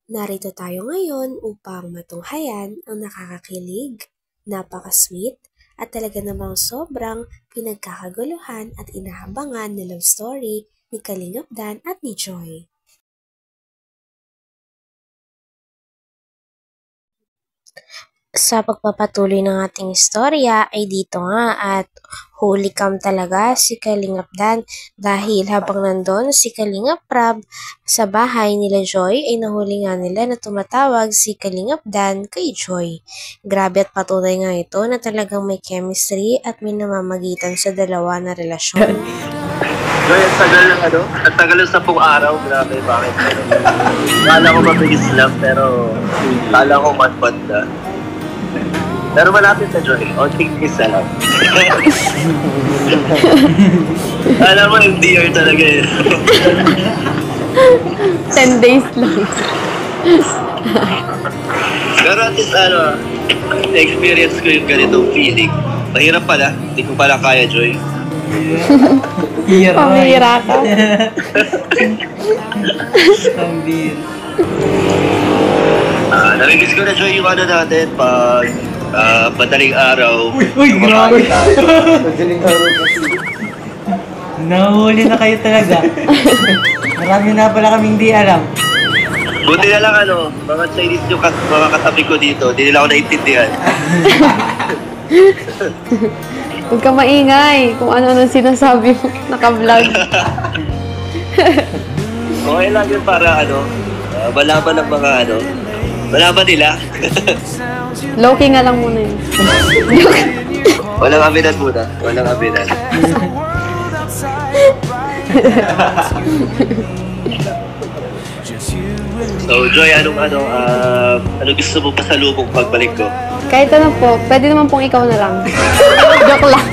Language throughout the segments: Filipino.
Narito tayo ngayon upang matunghayan ang nakakakilig, napaka-sweet, at talaga namang sobrang pinagkakaguluhan at inahabangan na love story ni Kalingap Dan at ni Joy. Sa pagpapatuloy ng ating istorya ay dito nga at holy cam talaga si Kalingap Dan dahil habang nandun si Kalingap Prab sa bahay nila Joy ay nahuli nga nila na tumatawag si Kalingap Dan kay Joy. Grabe at patunay nga ito na talagang may chemistry at may namamagitan sa dalawa na relasyon. Joy, ang tagal ng 10 araw, grabe, bakit? Kala ko mabilis lang, pero kala ko matpat na. Pero malapit na, Joy. Onting kiss na lang. Alam mo, MDR talaga eh. 10 days lang. Pero at least, experience ko yung ganitong feeling. Mahirap pala. Hindi ko pala kaya, Joy. Pamira ka. Namimiss ko na, Joy, yung natin pag madaling araw. Uy, grabe! Madaling araw kasi. Nahuli na kayo talaga. Marami na pala kaming di alam. Buti na lang mga Chinese yung mga katabi ko dito, hindi nila ako naintindihan. Huwag ka maingay kung ano-ano sinasabi mo. Naka-vlog. Okay lang yun para malaman ng mga malaman nila. Low-key nga lang muna yun. Walang abinan muna. Walang abinan. So, Joy, anong gusto mo pasalubong pagbalik ko? Kahit ano po, pwede naman pong ikaw na lang. Joke lang.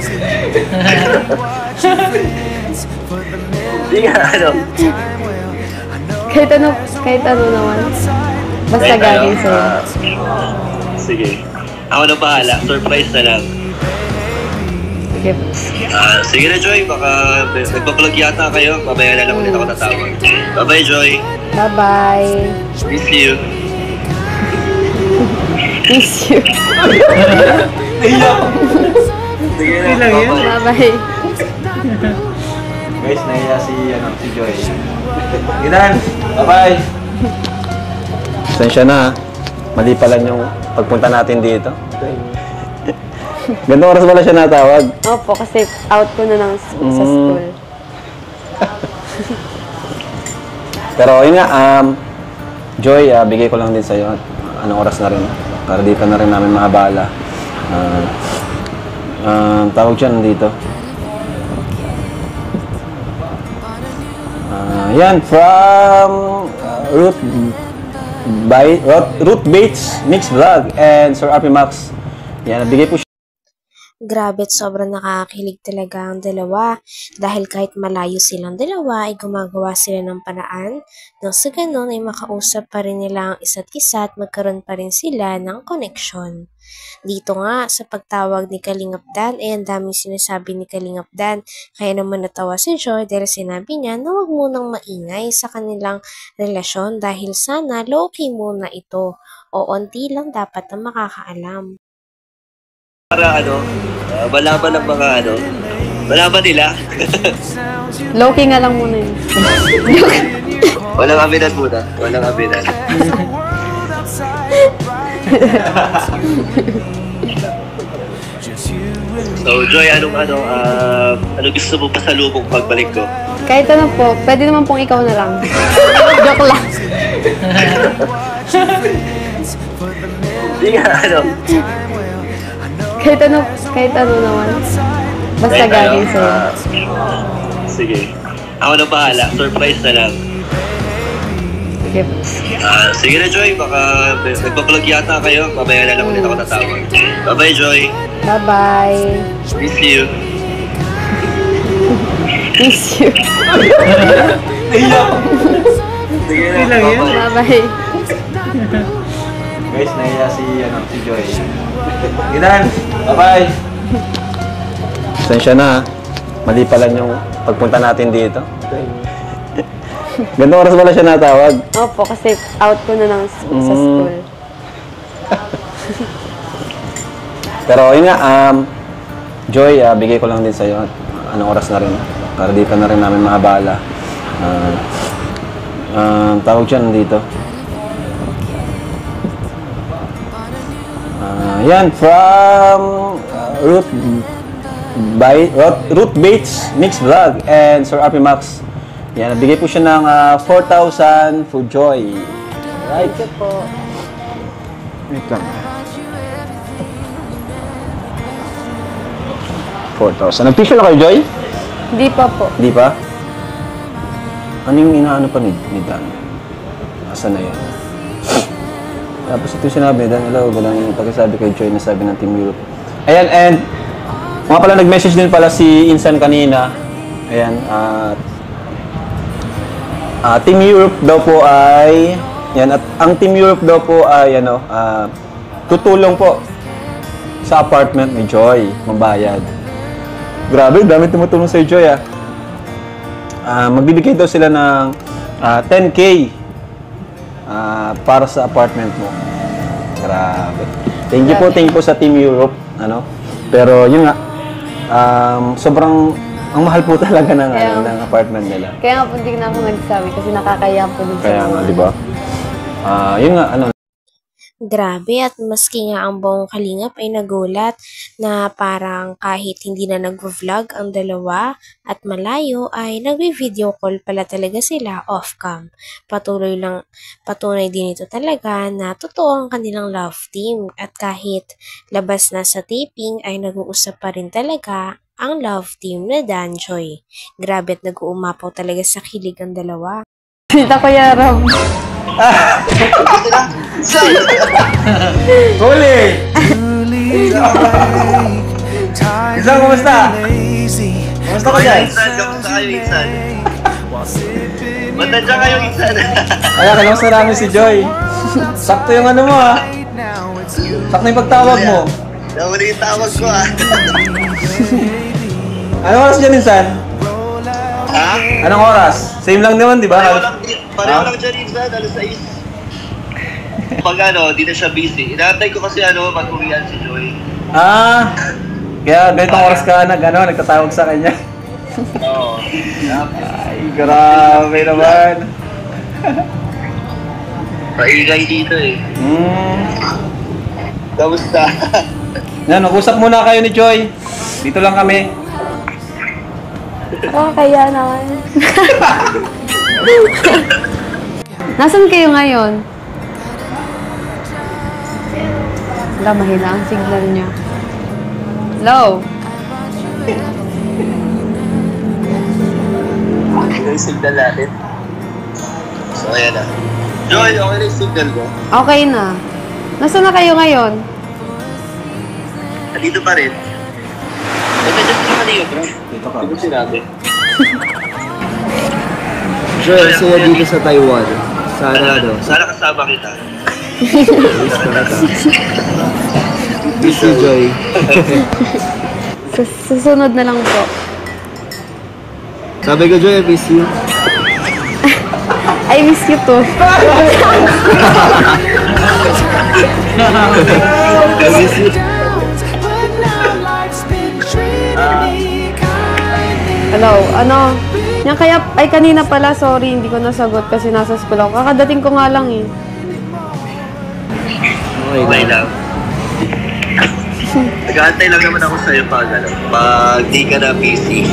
Hindi nga, Kahit ano naman. Basta galing sa'yo. Sige. Ako na bahala. Surprise na lang. Sige. Sige na, Joy. Baka nagpa-vlog yata kayo. Mamaya na lang ulit ako natawag. Bye-bye, Joy. Bye-bye. Miss you. Miss you. Sige na. Bye-bye. Bye-bye. Guys, nahiya si Joy. Ginan! Bye-bye! Pasensya na, mali pala yung pagpunta natin dito. Gandang oras pala siya natawag. Opo, kasi out ko na sa school. Pero yun nga, Joy, bigay ko lang din sa'yo. Anong oras na rin? Para dito na rin namin maabala. Tawag siya nandito. Yan, from Ruth Bates Mix Vlog and Sir RP Max. Yan, nabigay po siya. Grabe at sobrang nakakakilig talaga ang dalawa dahil kahit malayo silang dalawa ay gumagawa sila ng paraan nang sa ganun ay makausap pa rin nila ang isa't isa at magkaroon pa rin sila ng koneksyon. Dito nga sa pagtawag ni Kalingap Dan ay ang daming sinasabi ni Kalingap Dan kaya naman natawa si Joy dahil sinabi niya na huwag munang maingay sa kanilang relasyon dahil sana low-key muna ito o onti lang dapat na makakaalam. Para malaman ng mga malaman nila. Low-key nga lang muna yun. Walang abinan muna. Walang abinan. So, Joy, anong gusto mo pasalubong pagbalik ko? Kahit ano po, pwede naman pong ikaw na lang. Joke lang. Hindi nga, Kahit ano naman. Basta galing sa'yo. Sige. Ako na bahala. Surprise na lang. Sige. Sige na, Joy. Baka nagpa-vlog yata kayo. Mamaya na lang ulit ako natawag. Bye-bye, Joy. Bye-bye. Miss you. Miss you. Sige na. Bye-bye. Bye-bye. Guys, nahiya si Joy. Ginan! Bye-bye! Pasensya na, mali pala yung pagpunta natin dito. Gandang oras pala siya natawag. Opo, kasi out ko na ng sa school. Pero yun nga, Joy, bigay ko lang din sa'yo. Anong oras na rin. Para dito na rin namin maabala. Tawag siya nandito. Yan, from Ruth Bates Mix Vlog and Sir Arpy Max. Yan, nabigay po siya ng 4,000 for Joy. Right? Thank you po. Wait lang. 4,000. Nag-picture na kayo, Joy? Hindi pa po. Hindi pa? Ano yung inaano pa ni Dan? Asan na yun? Tapos ito yung sinabi, Dan, hello, walang yung pagkasabi kay Joy na sabi ng Team Europe. Ayan, and mga pala nag-message din pala si Insan kanina. Ayan, Team Europe daw po ay, yan, at ang Team Europe daw po ay, tutulong po sa apartment ni Joy, mabayad. Grabe, dami tumutulong sa Joy, magbibigay daw sila ng 10K para sa apartment mo. Grabe. Thank you po sa Team Europe, Pero yun nga, sobrang ang mahal po talaga ng apartment nila. Kaya nga po hindi na ako nagsabi kasi nakakaya po din sa Kaya nga, di ba? Yun nga, Grabe, at maski nga ang buong kalingap ay nagulat na parang kahit hindi na nag-vlog ang dalawa at malayo ay nagvi-video call pala talaga sila off-cam. Patunay din ito talaga na totoo ang kanilang love team at kahit labas na sa taping ay nag-uusap pa rin talaga ang love team na Danjoy. Grabe at nag-uumapaw talaga sa kilig ang dalawa. Sita ko yaram. Huli! Isang, kumusta? Kumusta ka dyan? Insan, kamusta kayo, Insan? Matanda kayo, Insan. kaya kalamusta namin si Joy. Sakto yung ano mo, Sakto yung pagtawag mo. Nahuli yung tawag ko, Anong oras dyan, Insan? Ha? Anong oras? Same lang naman, di ba? Pareho lang dyan, Insan. Alas 6. Pag di na siya busy. Inaantay ko kasi mag-uwian si Joy. Kaya ganitong oras ka nagtatawag sa kanya. Oo. Ay, grabe naman. Paingay dito eh. Kamusta? Yan, mag-usap muna kayo ni Joy. Dito lang kami. Nakakaya naman. Nasaan kayo ngayon? Wala, mahina ang signal niya. Hello? Ito yung signal natin. So, ayan na. Joy, okay na yung signal mo? Okay na. Nasaan na kayo ngayon? Nandito pa rin. Nandito si Mario, bro. Dito ka. Hindi mo sinabi. Joy, saya dito sa Taiwan. Sana kasama kita. Miss you, Joy. Susunod na lang po. Sabi ko, Joy, I miss you. I miss you too. I miss you. Hello, Yan kaya, kanina pala, sorry, hindi ko nasagot kasi nasa school ako. Kakadating ko nga lang eh. Okay lang. Nag-aantay lang naman ako sa'yo pag di ka na busy.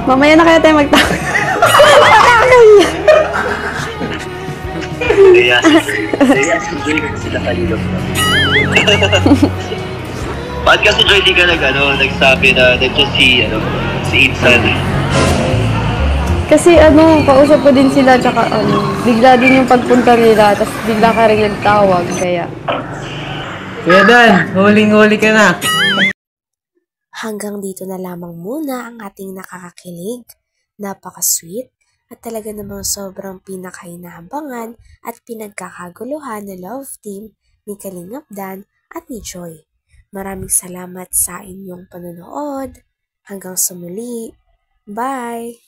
Mamaya na kaya tayo magtawag. Kaya si Joy kasi sila kalilog na. Bakit kasi Joy di ka nagsabi na nandiyan si Insan? Kasi kausap ko din sila, tsaka bigla din yung pagpunta nila, tapos bigla ka rin nagtawag, kaya. Kuya Dan, huling-huli ka na. Hanggang dito na lamang muna ang ating nakakakilig, napaka-sweet, at talaga namang sobrang pinakainahabangan at pinagkakaguluhan na love team ni Kalingap Dan at ni Joy. Maraming salamat sa inyong panonood. Hanggang sa muli. Bye!